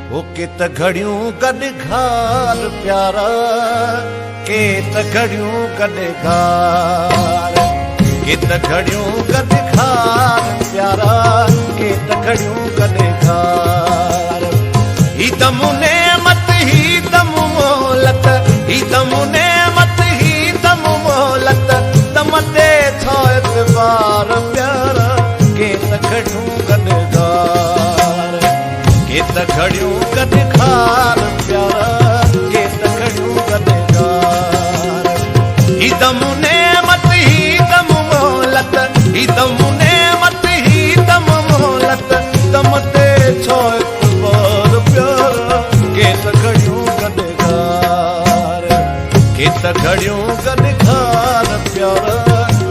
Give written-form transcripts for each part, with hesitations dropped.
ओ केत घड़ियूं गॾु घार प्यारा, केत घड़ियूं गॾु घार, केत घड़ियूं गॾु घार प्यारा, केत घड़ियूं गॾु घार। ही दमु नेमत ही दमु मोहलत, ही दमु नेमत ही दमु मोहलत, दम ते छा एतबार प्यारा, केत घड़ियूं गॾु घार, केत घड़ियूं गॾु घार प्यारा, केत घड़ियूं गॾु घार। ही दमु नेमत ही दमु मोहलत, ही दमु नेमत ही दमु मोहलत, दम ते छा एतबार प्यारा, केत घड़ियूं गॾु घार, केत घड़ियूं गॾु घार प्यारा,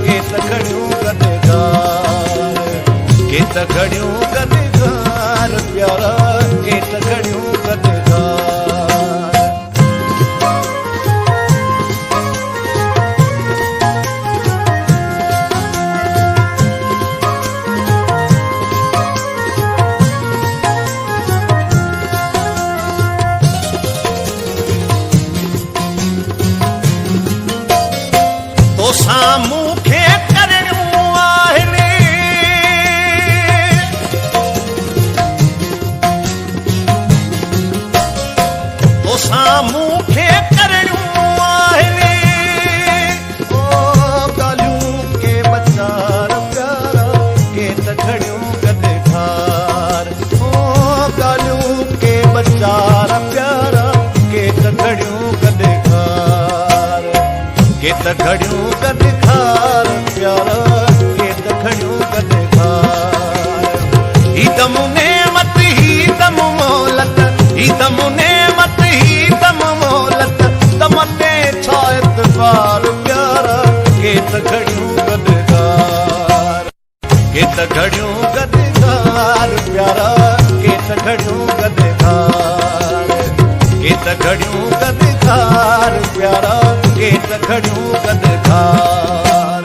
केत घड़ियूं गॾु घार, केत घड़ियूं गॾु घार प्यारा, केत घड़ियूं गॾु घार। तोसां मूंखे करणियूं आहिनि, तोसां मूंखे करणियूं आहिनि, ओ ॻाल्हियूं के बचार प्यारा, केत घड़ियूं गॾु घार, ओ ॻाल्हियूं के बचार प्यारा, केत घड़ियूं गॾु घार, केत घड़ियूं गॾु घार प्यारा, केत घड़ियूं गॾु घार। ही दमु नेमत ही दमु मोहलत, ही दमु नेमत ही दमु मोहलत, दम ते छा एतबार प्यारा, केत घड़ियूं गॾु घार, केत घड़ियूं गॾु घार प्यारा, केत घड़ियूं गॾु घार, केत घड़ियूं गॾु घार प्यारा, केत घड़ियूं गॾु घार।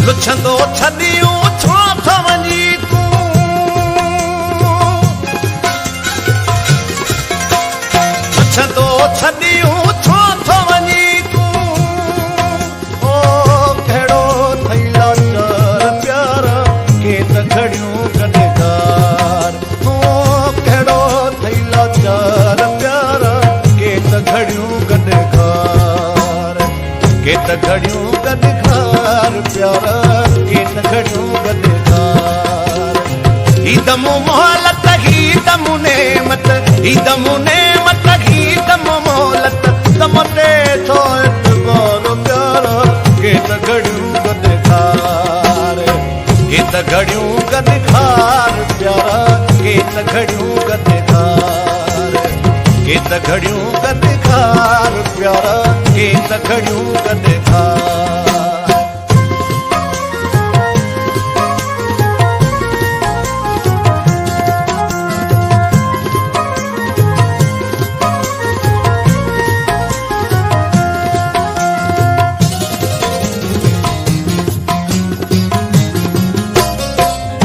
लुछंदो छॾियूं छो थो वञी तूं, लुछंदो छॾियूं छो थो वञी तूं, ओ कहिड़ो थई लाचार प्यारा, केत घड़ियूं गॾु घार, ओ कहिड़ो थई लाचार प्यारा, केत घड़ियूं गॾु घार, केत घड़ियूं गॾु घार प्यारा, केत घड़ियूं गॾु घार। ही दमु मोहलत ही दमु नेमत, ही दमु नेमत ही दमु मोहलत, दम ते छा एतबार प्यारा, केत घड़ियूं गॾु घार, केत घड़ियूं गॾु घार प्यारा, केत घड़ियूं गॾु घार, केत घड़ियूं गॾु घार प्यारा, केत घड़ियूं गॾु घार।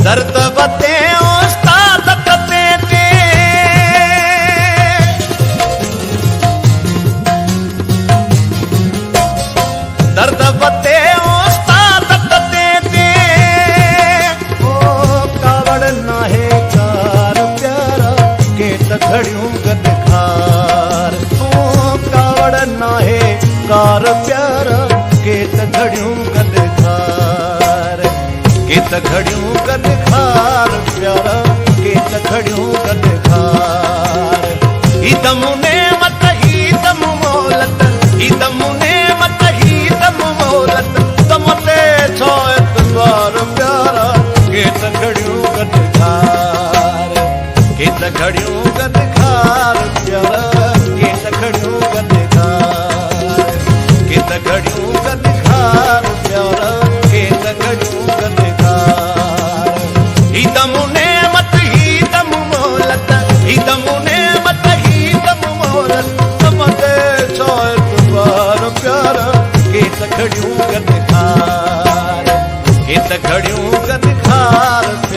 दर्द वते उस्ताद कते ते, दर्द वते उस्ताद कते ते, ओ कावड़ नाहे कार प्यारा, केत घड़ियूं गॾु घार, ओ कावड़ नाहे कार प्यारा, केत घड़ियूं गॾु घार, केत घड़ियूं गॾु घार प्यारा, केत घड़ियूं गॾु घार। ही दमु नेमत ही दमु मोहलत, ही दमु नेमत ही दमु मोहलत, दम ते छा एतबार प्यारा, केत घड़ियूं गॾु घार, केत घड़ियूं गॾु घार प्यारा, केत घड़ियूं गॾु घार, केत घड़ियूं गॾु घार प्यारा, केत घड़ियूं गॾु घार। ही दमु नेमत ही दमु मोहलत, ही दमु नेमत ही दमु मोहलत, गद खार, केत घड़ियूं गद खार।